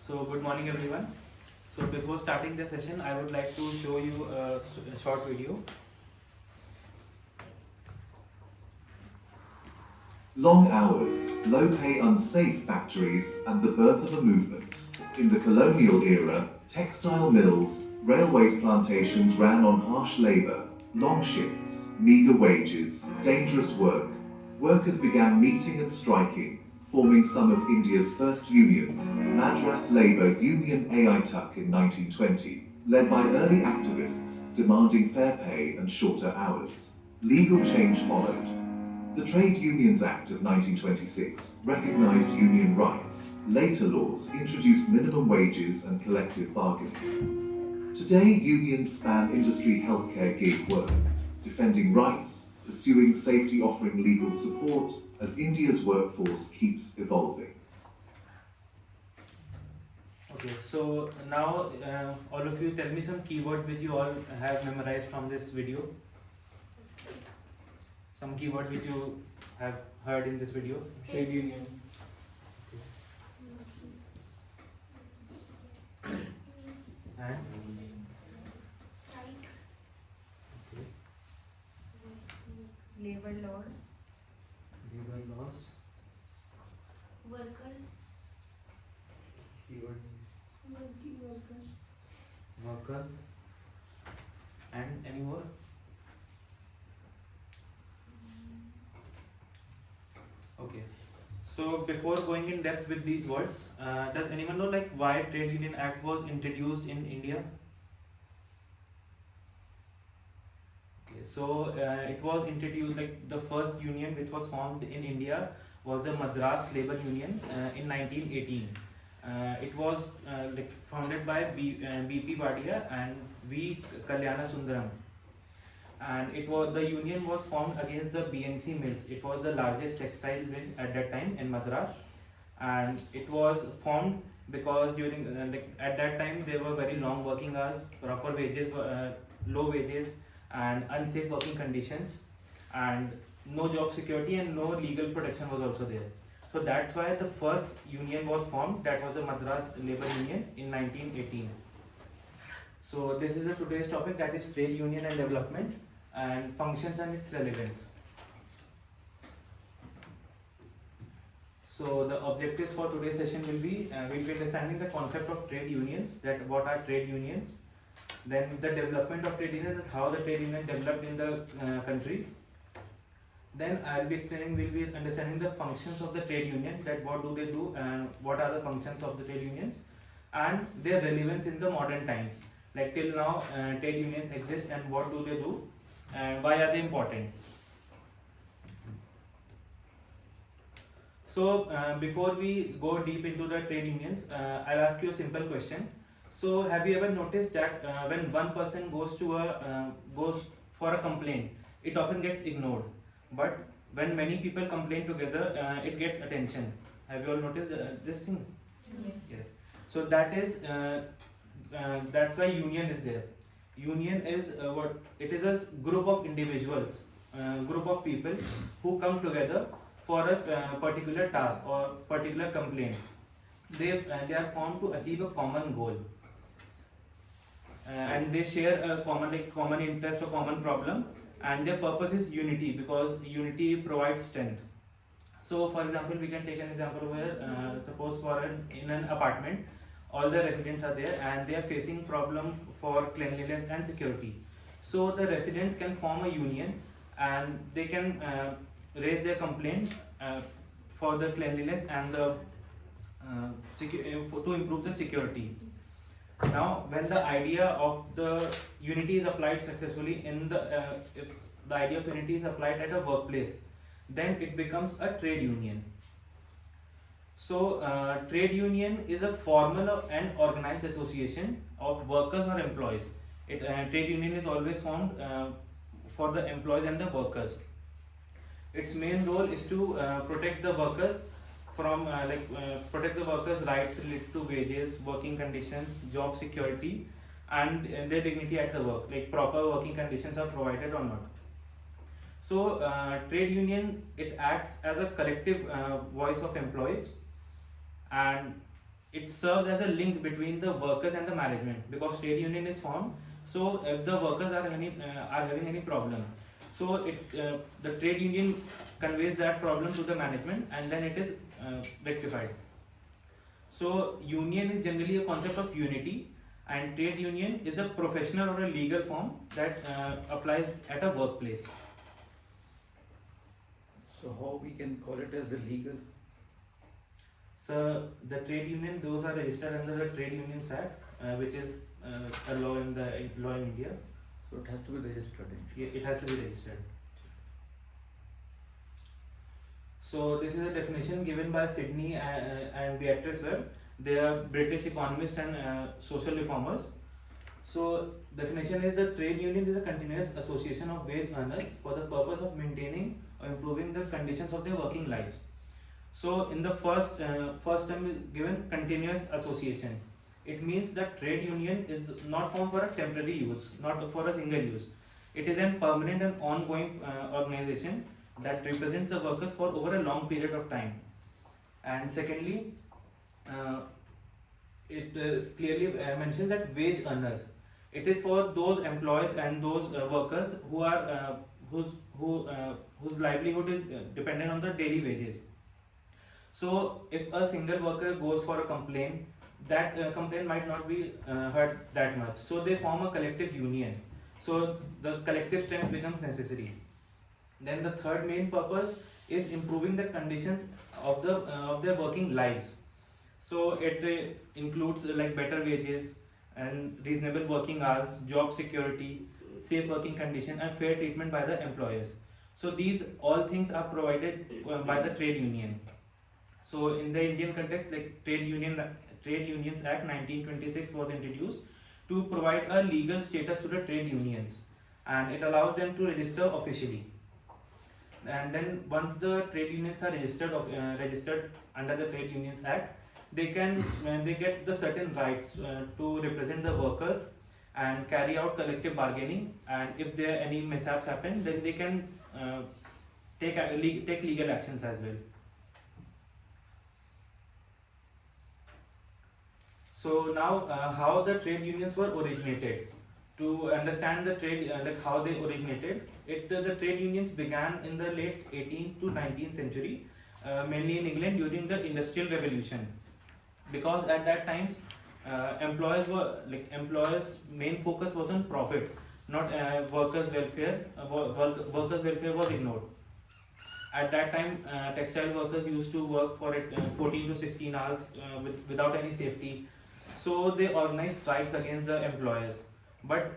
So good morning everyone. So before starting the session, I would like to show you a short video. Long hours, low pay, unsafe factories, and the birth of a movement. In the colonial era, textile mills, railways, plantations ran on harsh labor, long shifts, meager wages, dangerous work. Workers began meeting and striking, forming some of India's first unions, Madras Labour Union H&HA in 1920, led by early activists demanding fair pay and shorter hours. Legal change followed. The Trade Unions Act of 1926 recognized union rights. Later laws introduced minimum wages and collective bargaining. Today, unions span industry, healthcare, gig work, defending rights, pursuing safety, offering legal support as India's workforce keeps evolving. Okay, so now all of you tell me some keywords which you all have memorized from this video. Some keywords which you have heard in this video. Trade union. And Strike, okay, labor laws, labor laws, workers, keyword workers, workers, and any more? Okay. So before going in depth with these words, does anyone know like why Trade Union Act was introduced in India? Okay, so it was introduced like the first union which was formed in India was the Madras Labour Union in 1918. It was like founded by B.P. Wadia and V. Kalyana Sundaram. And the union was formed against the BNC mills. It was the largest textile mill at that time in Madras, and it was formed because during at that time there were very long working hours, proper wages, low wages, and unsafe working conditions, and no job security and no legal protection was also there. So that's why the first union was formed. That was the Madras Labour Union in 1918. So this is the today's topic, that is trade union and development and functions and its relevance. So the objectives for today's session will be we'll be understanding the concept of trade unions, that what are trade unions, then the development of trade unions, how the trade union developed in the country. Then I'll be explaining, we'll be understanding the functions of the trade union, that what do they do and what are the functions of the trade unions and their relevance in the modern times. Like till now trade unions exist and what do they do and why are they important. So before we go deep into the trade unions, I'll ask you a simple question. So have you ever noticed that when one person goes for a complaint, it often gets ignored, but when many people complain together, it gets attention. Have you all noticed this thing? Yes. So that's why union is there. Union is what it is, a group of individuals, group of people who come together for a particular task or particular complaint. They are formed to achieve a common goal, and they share a common interest or common problem, and their purpose is unity, because unity provides strength. So for example, we can take an example where suppose in an apartment all the residents are there and they are facing problem for cleanliness and security. So the residents can form a union and they can raise their complaint for the cleanliness and the to improve the security. Now when the idea of the unity is applied successfully in if the idea of unity is applied at a workplace, then it becomes a trade union. So trade union is a formal and organized association of workers or employees. Trade union is always formed for the employees and the workers. Its main role is to protect the workers from protect the workers' rights related to wages, working conditions, job security, and their dignity at the work. Like proper working conditions are provided or not. So trade union, it acts as a collective voice of employees, and it serves as a link between the workers and the management, because trade union is formed. So if the workers are having any problem, so the trade union conveys that problem to the management, and then it is rectified. So union is generally a concept of unity, and trade union is a professional or a legal form that applies at a workplace. So how we can call it as a legal? So the trade union, those are registered under the Trade Unions Act, which is a law in India. So it has to be registered. It has to be registered. So this is a definition given by Sydney and Beatrice Webb. They are British economists and social reformers. So definition is the trade union is a continuous association of wage earners for the purpose of maintaining or improving the conditions of their working lives. So in the first term is given continuous association. It means that trade union is not formed for a temporary use, not for a single use. It is a permanent and ongoing organization that represents the workers for over a long period of time. And secondly, it clearly mentions that wage earners. It is for those employees and those workers who are whose livelihood is dependent on the daily wages. So if a single worker goes for a complaint, that complaint might not be heard that much. So they form a collective union. So the collective strength becomes necessary. Then the third main purpose is improving the conditions of their working lives. So it includes like better wages and reasonable working hours, job security, safe working condition, and fair treatment by the employers. So these all things are provided by the trade union. So in the Indian context, like Trade Unions Act 1926 was introduced to provide a legal status to the trade unions, and it allows them to register officially. And then once the trade unions are registered under the Trade Unions Act, they get the certain rights to represent the workers and carry out collective bargaining. And if there any mishaps happen, then they can take legal actions as well. So now, how the trade unions were originated. To understand the trade, like how they originated, the trade unions began in the late 18th to 19th century, mainly in England during the Industrial Revolution, because at that times, employers' main focus was on profit, not workers' welfare. Workers' welfare was ignored. At that time, textile workers used to work for 14 to 16 hours without any safety. So they organized strikes against the employers. But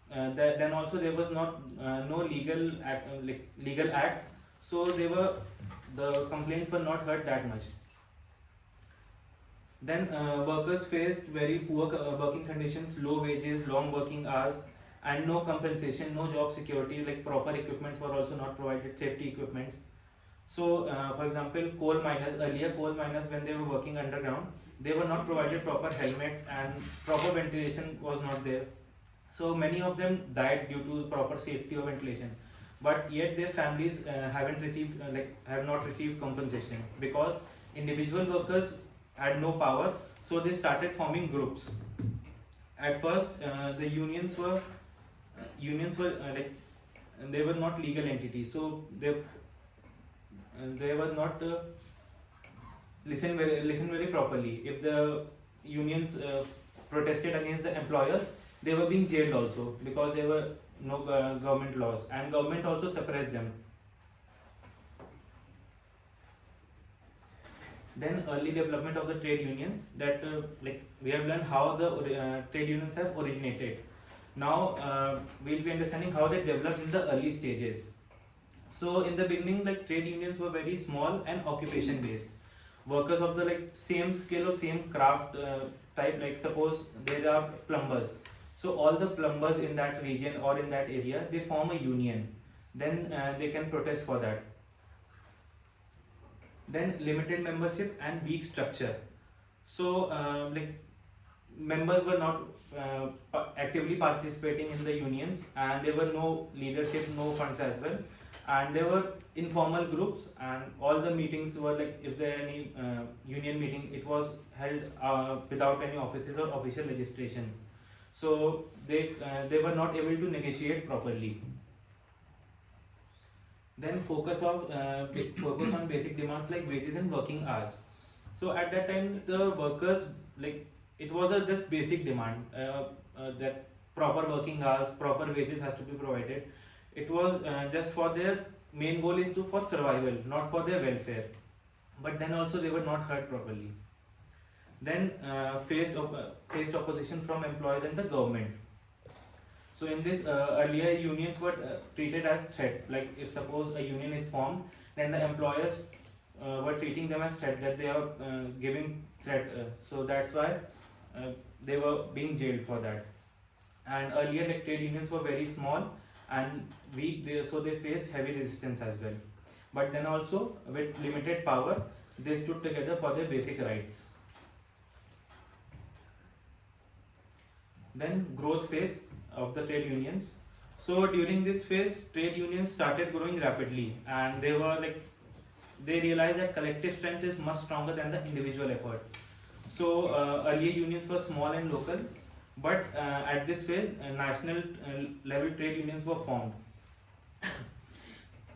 then also there was not no legal act, so the complaints were not heard that much. Then workers faced very poor working conditions, low wages, long working hours, and no compensation, no job security. Like proper equipments were also not provided, safety equipments. So, for example, coal miners, when they were working underground, they were not provided proper helmets, and proper ventilation was not there. So many of them died due to proper safety or ventilation. But yet their families have not received compensation, because individual workers had no power. So they started forming groups. At first, the unions were they were not legal entities, so they were not listened very properly. If the unions protested against the employers, they were being jailed also, because there were no government laws, and government also suppressed them. Then early development of the trade unions, that we have learned how the trade unions have originated. Now we'll be understanding how they developed in the early stages. So in the beginning, trade unions were very small and occupation based. Workers of the same skill or same craft type, like suppose there are plumbers. So all the plumbers in that region or in that area, they form a union. Then they can protest for that. Then limited membership and weak structure. So members were not actively participating in the unions, and there were no leadership, no funds as well, and there were informal groups, and all the meetings were like, if there any union meeting, it was held without any offices or official registration. So they were not able to negotiate properly. Then focus on basic demands like wages and working hours. So at that time, the workers, like, it was a just basic demand, that proper working hours, proper wages has to be provided. It was just for their main goal is to for survival, not for their welfare. But then also they were not heard properly. Then faced opposition from employers and the government. So in this, earlier unions were treated as threat. Like if suppose a union is formed, then the employers were treating them as threat, that they are giving threat. So that's why they were being jailed for that. And earlier, like, trade unions were very small and weak, so they faced heavy resistance as well. But then also, with limited power, they stood together for their basic rights. Then growth phase of the trade unions. So during this phase, trade unions started growing rapidly, and they realized that collective strength is much stronger than the individual effort. So earlier unions were small and local, but at this phase, national level trade unions were formed.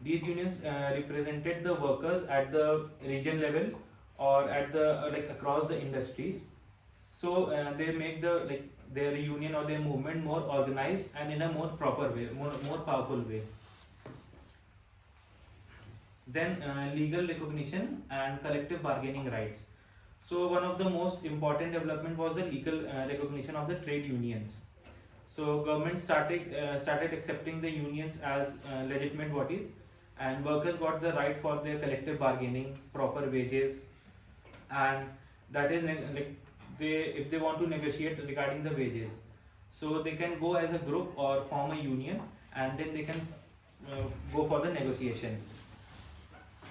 These unions represented the workers at the region level or at the like across the industries. So they make their union or their movement more organized and in a more proper way, more powerful way. Then legal recognition and collective bargaining rights. So one of the most important development was the legal recognition of the trade unions. So government started accepting the unions as legitimate bodies, and workers got the right for their collective bargaining, proper wages, and that is if they want to negotiate regarding the wages, so they can go as a group or form a union, and then they can go for the negotiation.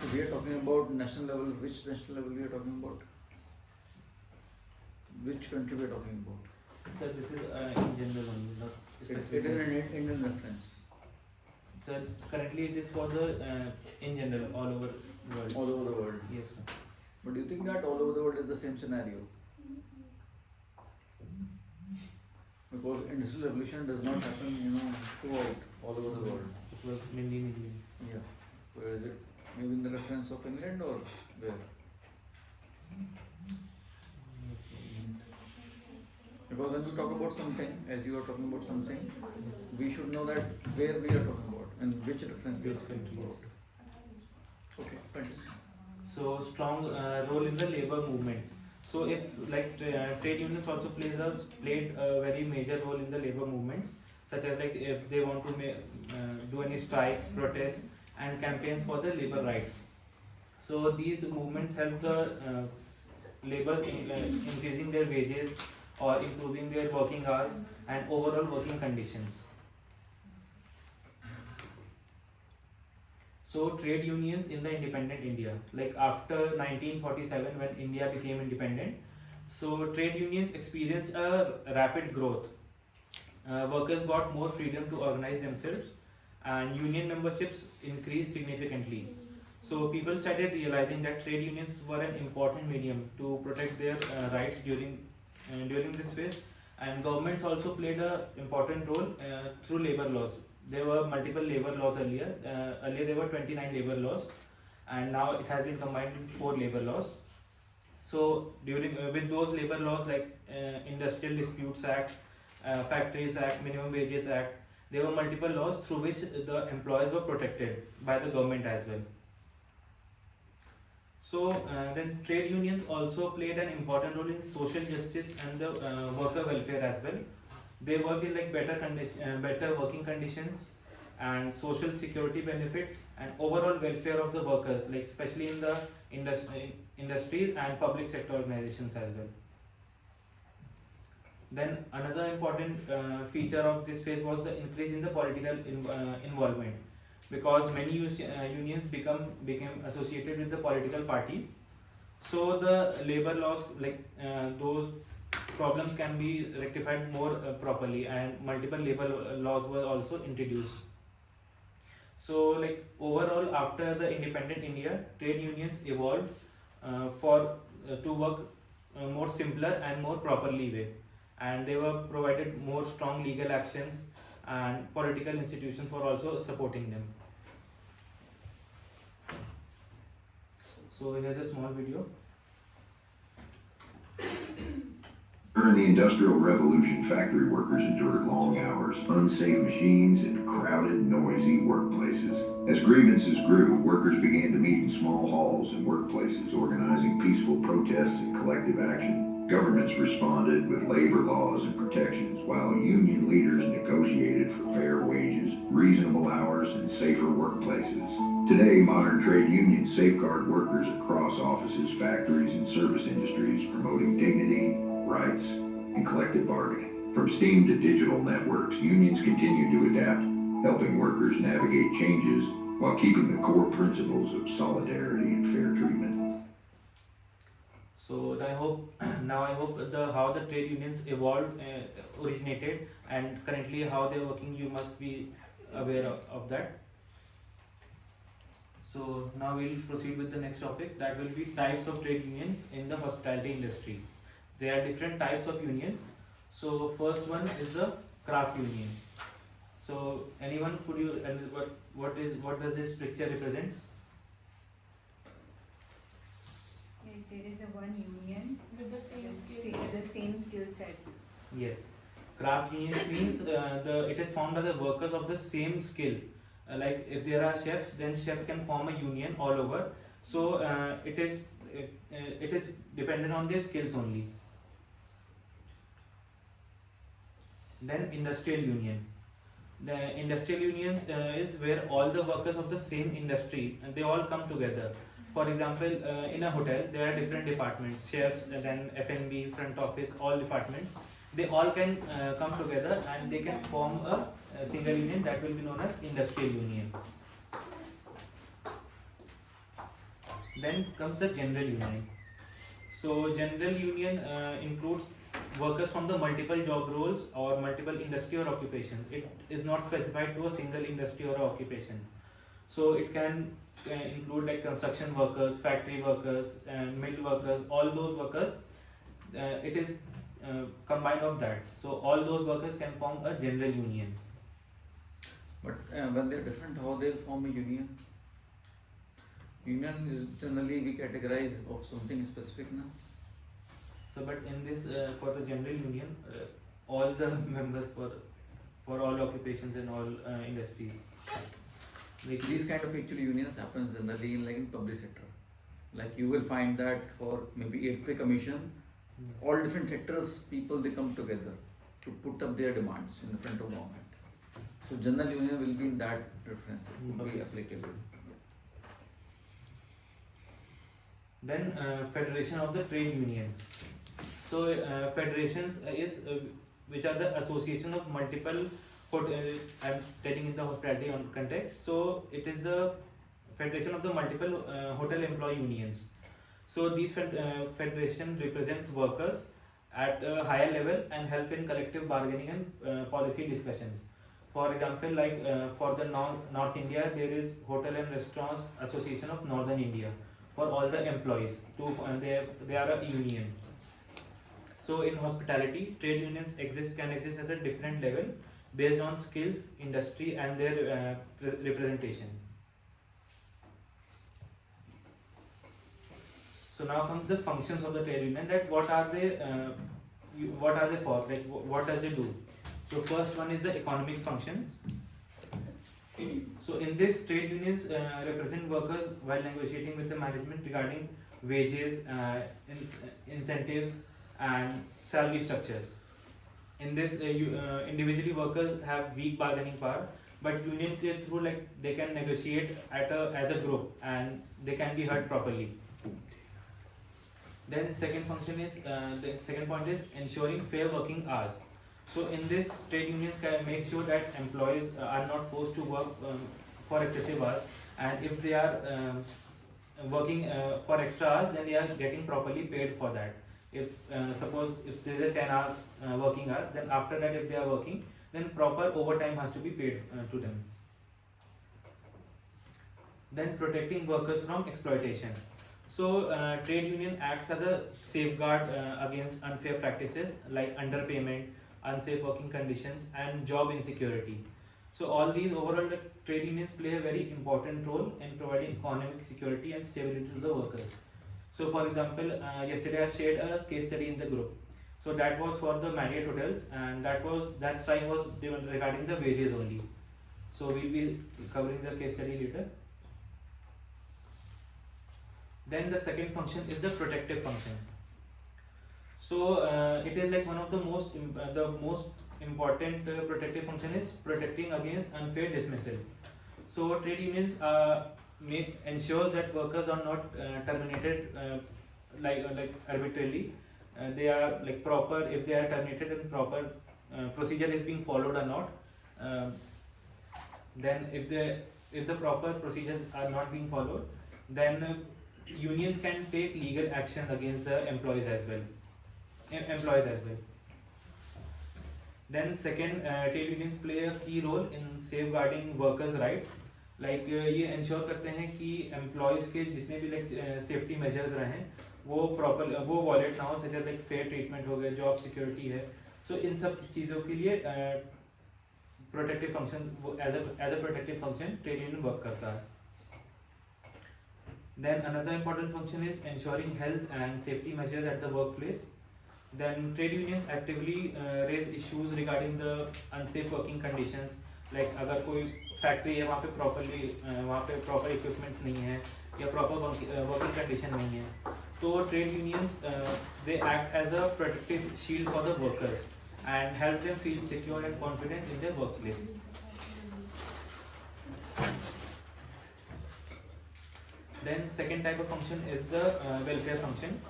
So we are talking about national level. Which national level we are talking about? Which country we are talking about? So this is in general only, not It specific. is an Indian reference. So currently it is for the in general all over the world. All over the world. Yes, sir. But do you think that all over the world is the same scenario? Because industrial revolution does not happen, throughout all over the world. It was mainly in India. Yeah. So is it maybe in the reference of England or where? Because when we talk about something, as you are talking about something, we should know that where we are talking about and which reference we are Which talking country, about. yes. Okay, continue. So strong role in the labor movements. So if trade unions also played a very major role in the labor movements, such as like if they want to do any strikes, protests, and campaigns for the labor rights. So these movements help the laborers increasing their wages or improving their working hours and overall working conditions. So trade unions in the independent India, like after 1947 when India became independent, so trade unions experienced a rapid growth. Workers got more freedom to organize themselves, and union memberships increased significantly. So people started realizing that trade unions were an important medium to protect their rights during this phase, and governments also played an important role through labor laws. There were multiple labor laws earlier. Earlier there were 29 labor laws, and now it has been combined in 4 labor laws. So during with those labor laws like Industrial Disputes Act, Factories Act, Minimum Wages Act, there were multiple laws through which the employees were protected by the government as well. So then trade unions also played an important role in social justice and the worker welfare as well. They work in like better working conditions and social security benefits and overall welfare of the workers, like especially in the industries and public sector organizations as well. Then another important feature of this phase was the increase in the political involvement, because many unions became associated with the political parties. So the labor laws, like those problems can be rectified more properly, and multiple labor laws were also introduced. So, like overall, after the independent India, trade unions evolved for to work more simpler and more properly way, and they were provided more strong legal actions, and political institutions were also supporting them. So here's a small video. During the Industrial Revolution, factory workers endured long hours, unsafe machines, and crowded, noisy workplaces. As grievances grew, workers began to meet in small halls and workplaces, organizing peaceful protests and collective action. Governments responded with labor laws and protections, while union leaders negotiated for fair wages, reasonable hours, and safer workplaces. Today, modern trade unions safeguard workers across offices, factories, and service industries, promoting dignity, rights, and collective bargaining. From steam to digital networks, unions continue to adapt, helping workers navigate changes while keeping the core principles of solidarity and fair treatment. So I hope now I hope the how the trade unions evolved, originated, and currently how they're working. You must be aware of that. So now we'll proceed with the next topic. That will be types of trade unions in the hospitality industry. There are different types of unions. So first one is the craft union. So anyone could you and what does this picture represents? There is a one union With the same with skills. the same skill set. Yes, craft union means it is formed by the workers of the same skill. Like if there are chefs, then chefs can form a union all over. So it is dependent on their skills only. Then industrial union. The industrial unions is where all the workers of the same industry and they all come together. For example, in a hotel there are different departments, chefs, and then F&B, front office, all departments. They all can come together and they can form a single union that will be known as industrial union. Then comes the general union. So general union includes workers from the multiple job roles or multiple industry or occupation. It is not specified to a single industry or occupation. So it can include like construction workers, factory workers, mill workers, all those workers. It is combined of that. So all those workers can form a general union. But when they're different, how they'll form a union? Union is generally we categorize of something specific now. So, but in this for the general union, all the members for all occupations and all industries. Like These kind of actually unions happens generally in like in public sector. Like you will find that for maybe 8 pay commission, all different sectors people they come together to put up their demands in the front of government. So general union will be in that reference, it would be applicable. Then federation of the trade unions. So federations is which are the association of multiple I'm telling in the hospitality context. So it is the federation of the multiple hotel employee unions. So these federation represents workers at a higher level and help in collective bargaining and policy discussions. For example, like for the North India, there is Hotel and Restaurants Association of Northern India for all the employees. They are a union. So in hospitality, trade unions can exist at a different level based on skills, industry, and their representation. So now comes the functions of the trade union. That what are they for? Like what does they do? So first one is the economic functions. So in this, trade unions represent workers while negotiating with the management regarding wages, incentives, and salary structures. In this, individually workers have weak bargaining power, but union through like they can negotiate as a group and they can be heard properly. Then second function is the second point is ensuring fair working hours. So in this, trade unions can make sure that employees are not forced to work for excessive hours, and if they are working for extra hours, then they are getting properly paid for that. If suppose if there is a 10-hour working hour, then after that if they are working, then proper overtime has to be paid to them. Then protecting workers from exploitation. So trade union acts as a safeguard against unfair practices like underpayment, unsafe working conditions, and job insecurity. So all these overall, the trade unions play a very important role in providing economic security and stability to the workers. So for example, yesterday I shared a case study in the group. So that was for the Marriott hotels, and that strike was regarding the wages only. So we'll be covering the case study later. Then the second function is the protective function. So it is like one of the most important protective function is protecting against unfair dismissal. So trade unions ensure that workers are not terminated like arbitrarily. They are like proper. If they are terminated, and proper procedure is being followed or not. Then if the proper procedures are not being followed, then unions can take legal action against the employees as well. Then second, trade unions play a key role in safeguarding workers' rights. Like ये ensure करते हैं कि employees के जितने भी like safety measures रहें वो proper वो violate ना हो, such as like fair treatment हो गया, job security है. So इन सब चीज़ों के लिए protective function as a protective function trade union work करता है. Then another important function is ensuring health and safety measures at the workplace. Then trade unions actively raise issues regarding the unsafe working conditions. Like अगर कोई factory है वहाँ पे proper equipments नहीं है या प्रॉपर वर्किंग कंडीशन नहीं है, तो trade unions they act as a protective shield for the workers and help them feel secure and confident in their workplace. Then second type of function is the welfare function.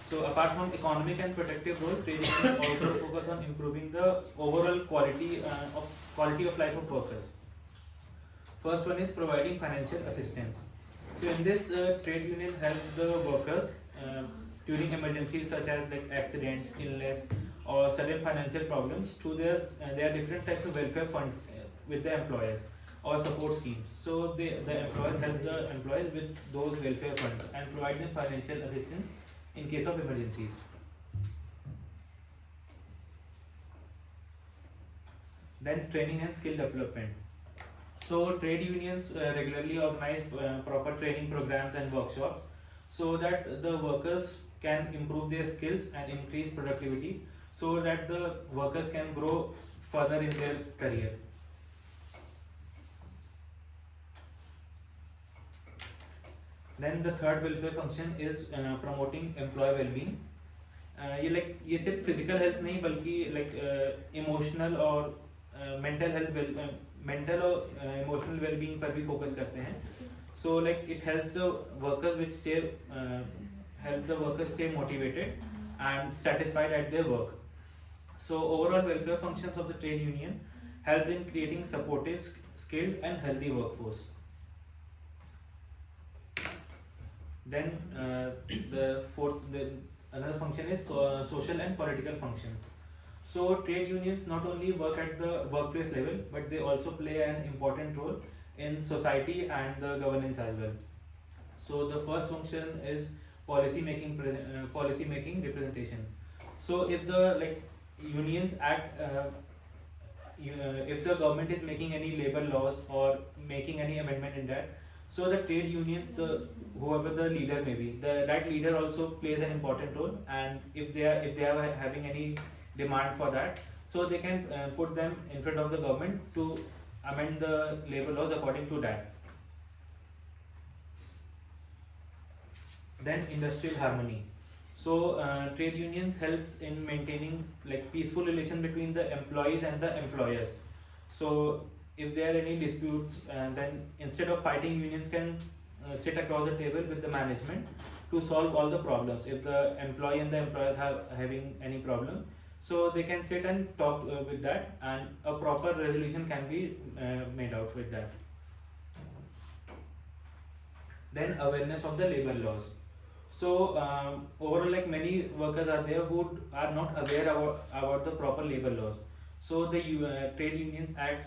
So apart from economic and protective role, trade unions also focus on improving the overall quality of life of workers. First one is providing financial assistance. So in this, trade union helps the workers during emergencies such as like accidents, illness, or sudden financial problems. Through there are different types of welfare funds with the employers or support schemes. So the employers help the employees with those welfare funds and provide them financial assistance in case of emergencies. Then training and skill development. So trade unions regularly organize proper training programs and workshops so that the workers can improve their skills and increase productivity, so that the workers can grow further in their career. Then the third welfare function is promoting employee well-being. ये सिर्फ physical health नहीं बल्कि like emotional और mental और emotional well-being पर भी focus करते हैं. So like it helps the workers stay motivated and satisfied at their work. So overall welfare functions of the trade union help in creating supportive, skilled and healthy workforce. Then another function is social and political functions. So trade unions not only work at the workplace level, but they also play an important role in society and the governance as well. So the first function is policy making representation. So if the unions act, if the government is making any labor laws or making any amendment in that, so the trade unions, whoever the leader may be, that leader also plays an important role. And if they are having any demand for that, so they can put them in front of the government to amend the labor laws according to that. Then industrial harmony. So trade unions helps in maintaining like peaceful relation between the employees and the employers. So if there are any disputes, then instead of fighting, unions can sit across the table with the management to solve all the problems. If the employee and the employers having any problem, so they can sit and talk with that, and a proper resolution can be made out with that. Then awareness of the labor laws. So overall, like many workers are there who are not aware about the proper labor laws. So the trade unions acts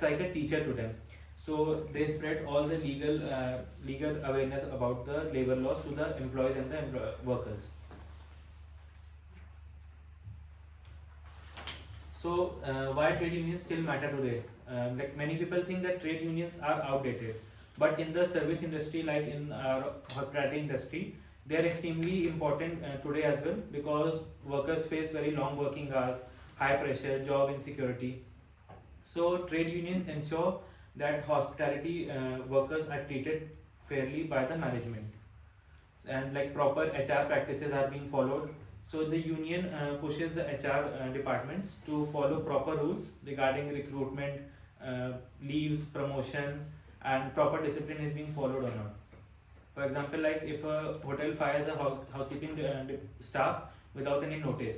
like a teacher to them. So they spread all the legal awareness about the labor laws to the employees and the workers. So why trade unions still matter today? Like many people think that trade unions are outdated, but in the service industry, like in our hospitality industry, they are extremely important today as well, because workers face very long working hours, high pressure, job insecurity. So trade unions ensure that hospitality workers are treated fairly by the management, and like proper HR practices are being followed. So the union pushes the HR departments to follow proper rules regarding recruitment, leaves, promotion, and proper discipline is being followed or not. For example, like if a hotel fires a housekeeping staff without any notice,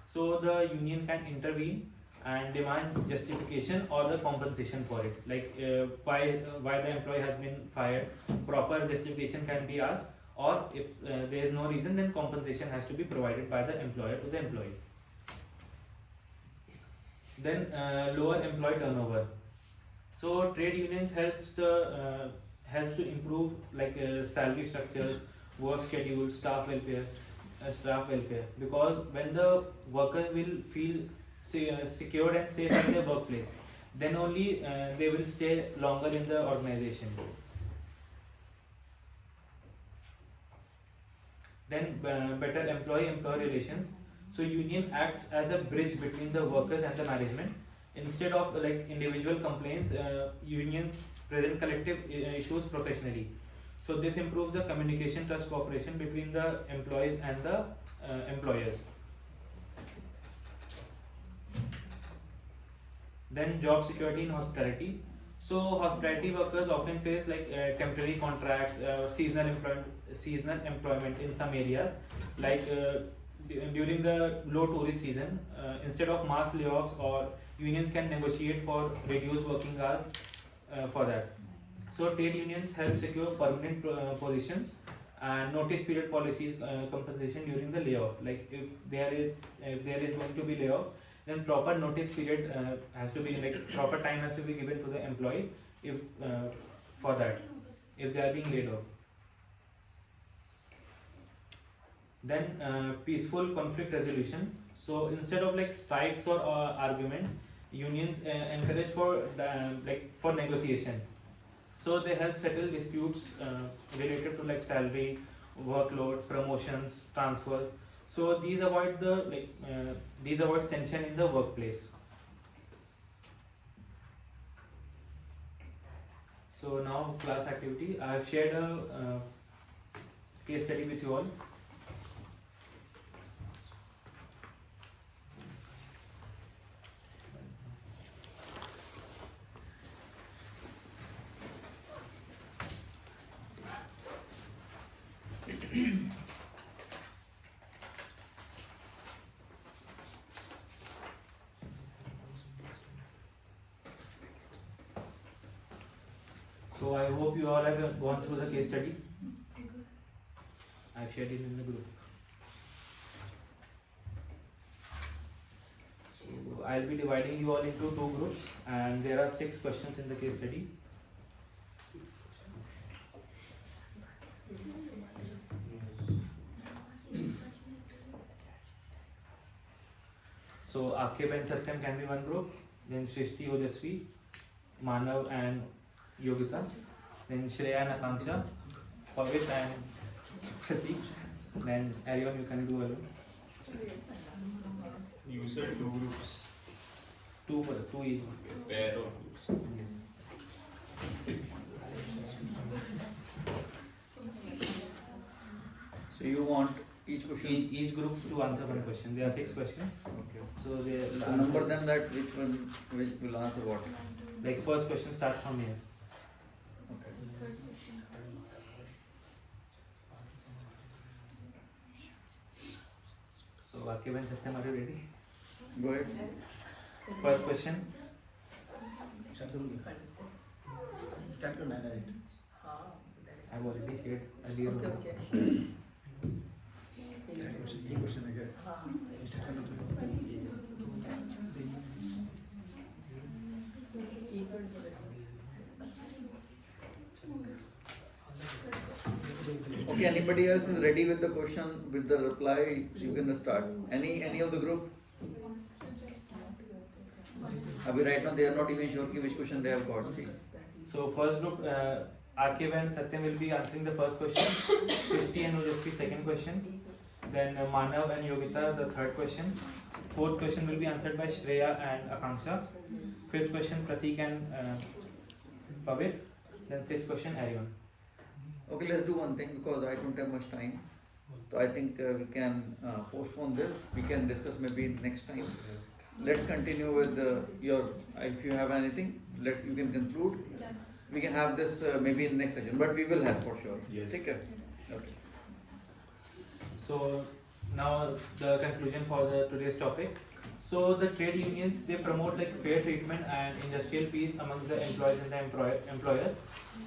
so the union can intervene and demand justification or the compensation for it. Like why the employee has been fired, proper justification can be asked, or if there is no reason, then compensation has to be provided by the employer to the employee. Then lower employee turnover. So trade unions helps to improve like salary structures, work schedules, staff welfare. Because when the workers will feel secured and safe in their workplace, then only they will stay longer in the organization. Then better employee-employer relations. So union acts as a bridge between the workers and the management. Instead of like individual complaints, unions present collective issues professionally. So this improves the communication, trust, cooperation between the employees and the employers. Then job security in hospitality. So hospitality workers often face like temporary contracts, seasonal employment in some areas, like during the low tourist season. Instead of mass layoffs, or unions can negotiate for reduced working hours for that. So trade unions help secure permanent positions, and notice period policies, compensation during the layoff. Like if there is going to be layoff, then proper notice period has to be, like proper time has to be given to the employee if for that, if they are being laid off. Then peaceful conflict resolution. So instead of like strikes or argument, unions encourage for negotiation. So they help settle disputes related to like salary, workload, promotions, transfer. So these avoid tension in the workplace. So now class activity. I have shared a case study with you all. So I hope you all have gone through the case study. I've shared it in the group. So I'll be dividing you all into two groups, and there are 6 questions in the case study. So Akib and Satyam can be one group, then Srishti, Ojasvi, Manav and Yogita, then Shreya and Akanksha, Pavit and Pratik, then Arion you can do alone. You said 2 groups. Two each. Pair of groups. Yes. So you want each question? Each group to answer one question. There are 6 questions. Okay. So they So number them that which one will answer what? like first question starts from here. Okay. So Akib and Satyam, are you ready? Go ahead. First question. I've already shared earlier. Okay, on. okay. Okay, anybody else is ready with the question, with the reply, you can start. Any of the group? Abhi right now they are not even sure ki which question they have got. See. So first group, Akib and Satyam will be answering the first question. Srishti and Ujasvi second question. Then Manav and Yogita the third question. Fourth question will be answered by Shreya and Akanksha. Fifth question Pratik and Pavit. Then sixth question Aryan. Okay, let's do one thing because I don't have much time. So I think we can postpone this. We can discuss maybe next time. Let's continue with your. If you have anything, you can conclude. We can have this maybe in next session, but we will have for sure. Yes. Take care. Okay. So now the conclusion for the today's topic. So the trade unions, they promote like fair treatment and industrial peace among the employees and the employers.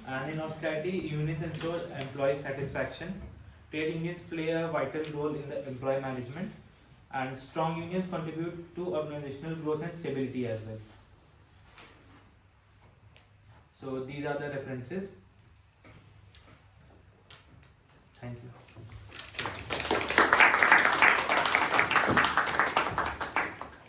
And in hospitality, unions ensure employee satisfaction. Trade unions play a vital role in the employee management, and strong unions contribute to organizational growth and stability as well. So these are the references. Thank you.